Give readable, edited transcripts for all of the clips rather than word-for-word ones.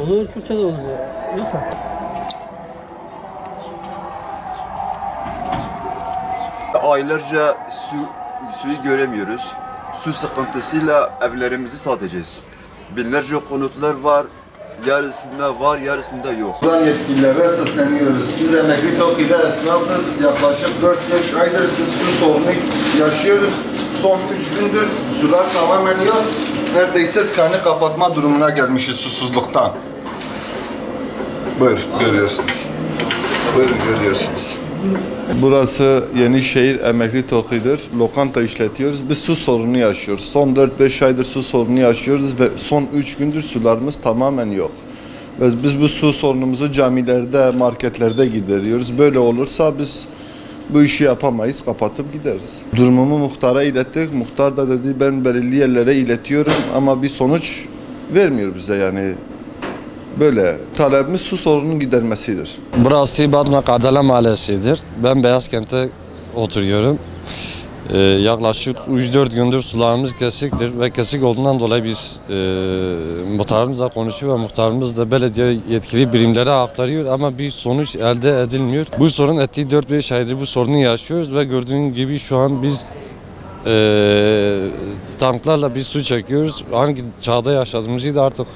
Olur, Kürtçe de olur. Yoksa. Aylarca suyu göremiyoruz. Su sıkıntısıyla evlerimizi satacağız. Binlerce konutlar var. Yarısında var, yarısında yok. Buradan yetkililere sesleniyoruz. Biz emekli TOKİ'de esnafız. Yaklaşık 4-5 aydır biz su sorunu yaşıyoruz. Son 3 gündür sular tamamen yok. Neredeyse tıkanı kapatma durumuna gelmişiz susuzluktan. Buyur, görüyorsunuz. Buyurun, görüyorsunuz. Burası Yenişehir Emekli TOKİ'dir. Lokanta işletiyoruz. Biz su sorunu yaşıyoruz. Son 4-5 aydır su sorunu yaşıyoruz ve son 3 gündür sularımız tamamen yok. Ve biz bu su sorunumuzu camilerde, marketlerde gideriyoruz. Böyle olursa biz bu işi yapamayız, kapatıp gideriz. Durumumu muhtara ilettik. Muhtar da dedi ben belirli yerlere iletiyorum ama bir sonuç vermiyor bize yani. Böyle talebimiz su sorununun gidermesidir. Burası Batman Kardelen Mahallesi'dir. Ben Beyazkent'te oturuyorum. Yaklaşık 3-4 gündür sularımız kesiktir ve kesik olduğundan dolayı biz muhtarımızla konuşuyor ve muhtarımız da belediye yetkili birimlere aktarıyor ama bir sonuç elde edilmiyor. Bu sorun ettiği 4-5 aydır bu sorunu yaşıyoruz ve gördüğün gibi şu an biz tanklarla bir su çekiyoruz. Hangi çağda yaşadığımızı da artık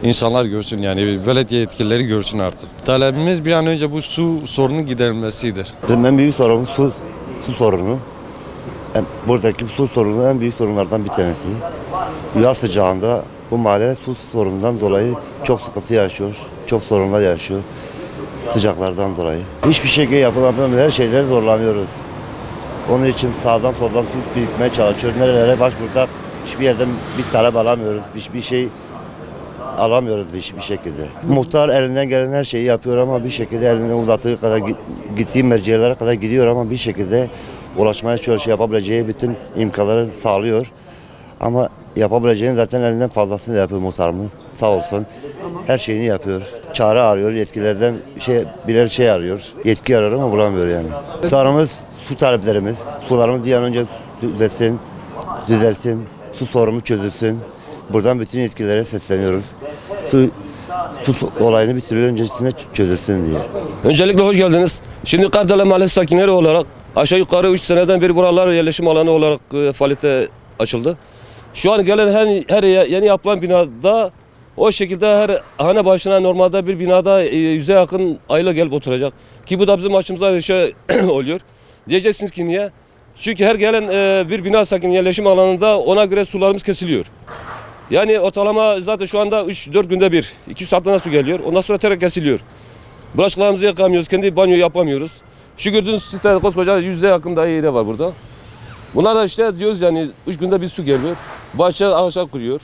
İnsanlar görsün yani belediye yetkilileri görsün artık. Talebimiz bir an önce bu su sorunu giderilmesidir. Bizim en büyük sorunumuz su sorunu. Buradaki su sorunu en büyük sorunlardan bir tanesi. Yaz sıcağında bu mahalle su sorunundan dolayı çok sıkıntı yaşıyor, çok sorunlar yaşıyor sıcaklardan dolayı. Hiçbir şey yapılamıyor, her şeyden zorlanıyoruz. Onun için sağdan soldan su birikmeye çalışıyoruz. Nerelere başvursak hiçbir yerden bir talep alamıyoruz, hiçbir şey alamıyoruz bir şekilde. Muhtar elinden gelen her şeyi yapıyor ama bir şekilde elinden uzattığı kadar gittiği mercilere kadar gidiyor ama bir şekilde ulaşmaya çalışıyor, yapabileceği bütün imkanları sağlıyor. Ama yapabileceğini zaten elinden fazlasını da yapıyor muhtarımız. Sağ olsun. Her şeyini yapıyor. Çare arıyor, yetkililerden birer şey arıyor. Yetki arıyor ama bulamıyor yani. Sorunumuz su taleplerimiz. Sularımız bir an önce düzelsin. Su sorunu çözülsün. Buradan bütün yetkililere sesleniyoruz. Su olayını bir süre öncesinde çözülsün diye. Öncelikle hoş geldiniz. Şimdi Kardelen Mahallesi sakinleri olarak aşağı yukarı 3 seneden beri buralar yerleşim alanı olarak faaliyete açıldı. Şu an gelen her yeni yapılan binada o şekilde her hane başına normalde bir binada 100'e yakın aile gelip oturacak. Ki bu da bizim açımızdan bir şey oluyor. Diyeceksiniz ki niye? Çünkü her gelen bir bina sakin yerleşim alanında ona göre sularımız kesiliyor. Yani ortalama zaten şu anda 3-4 günde bir, 2 saatten su geliyor. Ondan sonra tekrar kesiliyor. Bulaşıklarımızı yıkamıyoruz, kendi banyo yapamıyoruz. Şu gördüğünüz site koskoca 100'e yakın daire var burada. Bunlar da işte diyoruz yani 3 günde bir su geliyor. Bahçe aşağı kuruyor.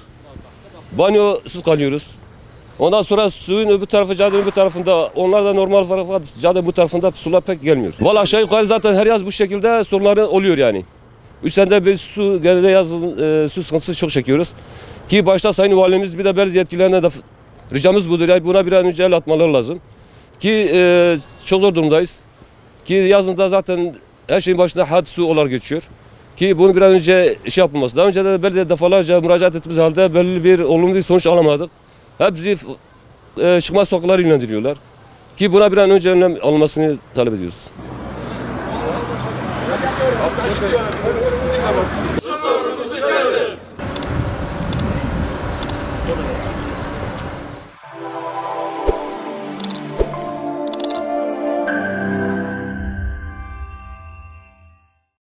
Banyosuz kalıyoruz. Ondan sonra suyun öbür tarafı, caddenin öbür tarafında, onlar da normal fakat caddenin bu tarafında sular pek gelmiyor. Vallahi aşağı yukarı zaten her yaz bu şekilde sorunları oluyor yani. 3 senede bir su, genelde yazın su sıkıntısı çok çekiyoruz. Ki başta Sayın Valimiz bir de belediye yetkililerine de ricamız budur. Yani buna bir an önce el atmaları lazım. Ki çok zor durumdayız. Ki yazında zaten her şeyin başında had su olarak geçiyor. Ki bunu bir an önce yapılması. Daha önce de belediye defalarca müracaat ettiğimiz halde belli bir olumlu bir sonuç alamadık. Hep bizi çıkmaz sokaklara yönlendiriyorlar. Ki buna bir an önce önlem alınmasını talep ediyoruz.